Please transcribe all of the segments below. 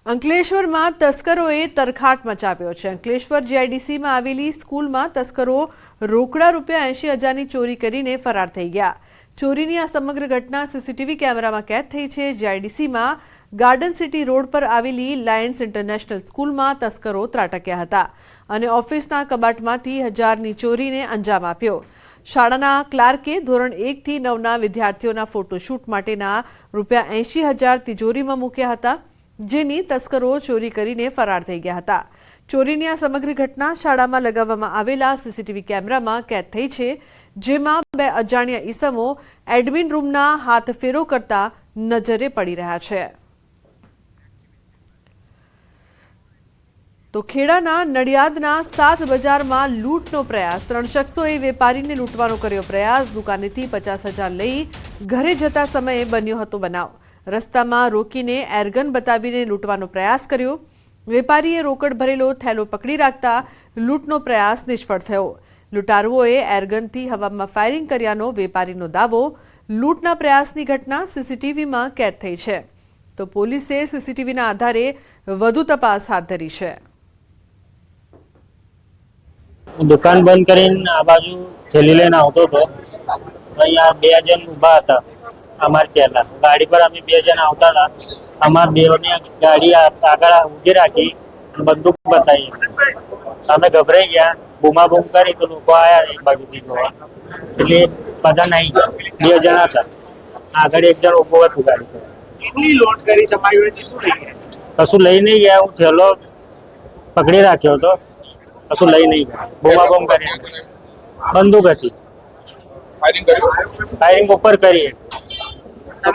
અંકલેશ્વરમાં તસ્કરોએ તરખાટ મચાવ્યો છે। અંકલેશ્વર જીઆઈડીસીમાં આવેલી સ્કૂલમાં તસ્કરો રોકડા રૂપિયા 80,000ની ચોરી કરીને ફરાર થઈ ગયા। ચોરીની આ સમગ્ર ઘટના સીસીટીવી કેમેરામાં કેદ થઈ છે। જીઆઈડીસીમાં ગાર્ડન સિટી રોડ પર આવેલી લાયન્સ ઇન્ટરનેશનલ સ્કૂલમાં તસ્કરો ત્રાટક્યા હતા અને ઓફિસના કબાટમાંથી 1,000ની ચોરીને અંજામ આપ્યો। શાળાના ક્લાર્કે ધોરણ 1 થી 9ના વિદ્યાર્થીઓના ફોટોશૂટ માટેના રૂપિયા 80,000 તિજોરીમાં મૂક્યા હતા, જેની તસ્કરો ચોરી કરીને ફરાર થઈ ગયા હતા। ચોરીની આ સમગ્ર ઘટના શાળામાં લગાવવામાં આવેલા સીસીટીવી કેમેરામાં કેદ થઈ છે, જેમાં બે અજાણ્યા ઈસમો એડમિન રૂમના હાથફેરો કરતા નજરે પડી રહ્યા છે। તો ખેડાના નડિયાદના 7 બજારમાં લૂંટનો પ્રયાસ। 3 શખ્સોએ વેપારીને લૂંટવાનો કર્યો પ્રયાસ। દુકાનેથી 50,000 લઈ ઘરે જતા સમયે બન્યો હતો બનાવ। રસ્તામાં રોકીને એરગન બતાવીને લૂંટવાનો પ્રયાસ કર્યો। વેપારીએ રોકડ ભરેલો થેલો પકડી રાખતા લૂંટનો પ્રયાસ નિષ્ફળ થયો। લૂંટારુઓએ એરગનથી હવામાં ફાયરિંગ કર્યાનો વેપારીનો દાવો। લૂંટના પ્રયાસની ઘટના સીસીટીવીમાં કેદ થઈ છે, તો પોલીસે સીસીટીવીના આધારે વધુ તપાસ હાથ ધરી છે। દુકાન બંધ કરીને આ બાજુ થેલી લઈને આવતો હતો। અહીંયા 2 જણ ઊભા હતા। અમારી પહેલા ગાડી પર અમે 2 જણ આવતા હતા। અમારા બેવની ગાડી આગળ ઊભી રાખી બંદૂક બતાવી। અમે ગભરાઈ ગયા, બૂમાબૂમ કરી તો લોકો આવ્યા એક બાજુથી જોવા, એટલે બધા નહીં ગયા। 2 જણ હતા, આગળ 1 જણ ઊભો હતો ગાડી પર। કેટલી લોટ કરી તમારી જોડેથી શું લઈ ગયા? કશું લઈ નહીં ગયા। હું થેલો પકડી રાખ્યો હતો, કશું લઈ નહીં ગયા। બૂમાબૂમ કરી બંદૂક હતી, ફાયરિંગ ઉપર કરી,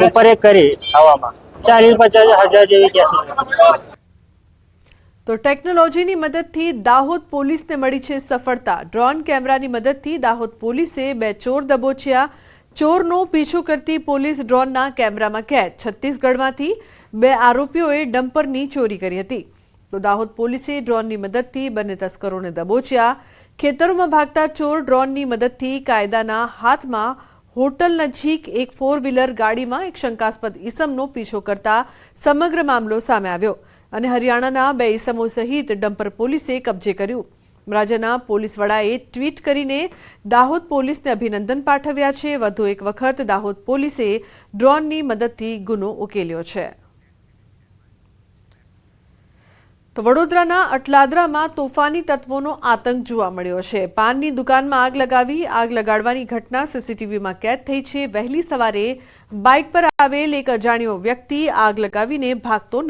ઉપર એક કરી હવામાં 40-50 હજાર જેવી કેસ। તો ટેકનોલોજીની મદદથી દાહોદ પોલીસને મળી છે સફળતા। ડ્રોન કેમેરાની મદદથી દાહોદ પોલીસે 2 ચોર દબોચ્યા। ચોરનો પીછો કરતી પોલીસ ડ્રોનના કેમેરામાં કેદ। છત્તીસગઢમાંથી 2 આરોપીઓએ ડમ્પરની ચોરી કરી હતી, તો દાહોદ પોલીસે ડ્રોનની મદદથી બંને તસ્કરોને દબોચ્યા। ખેતરોમાં ભાગતા ચોર ડ્રોનની મદદથી કાયદાના હાથમાં હોટલ નજીક એક 4-વ્હીલર ગાડીમાં એક શંકાસ્પદ ઈસમનો પીછો કરતા સમગ્ર મામલો સામે આવ્યો અને હરિયાણાના 2 ઈસમો સહિત ડમ્પર પોલીસે કબજે કર્યું। રાજ્યના પોલીસ વડાએ ટ્વીટ કરીને દાહોદ પોલીસને અભિનંદન પાઠવ્યા છે। વધુ એક વખત દાહોદ પોલીસે ડ્રોનની મદદથી ગુનો ઉકેલ્યો છે। તો વડોદરાના અટલાદરામાં તોફાની તત્વોનો આતંક જોવા મળ્યો છે। પાનની દુકાનમાં આગ લગાવી આગ લગાડવાની ઘટના સીસીટીવીમાં કેદ થઈ છે। વહેલી સવારે બાઇક પર આવેલ એક અજાણ્યો વ્યક્તિ આગ લગાવીને ભાગતો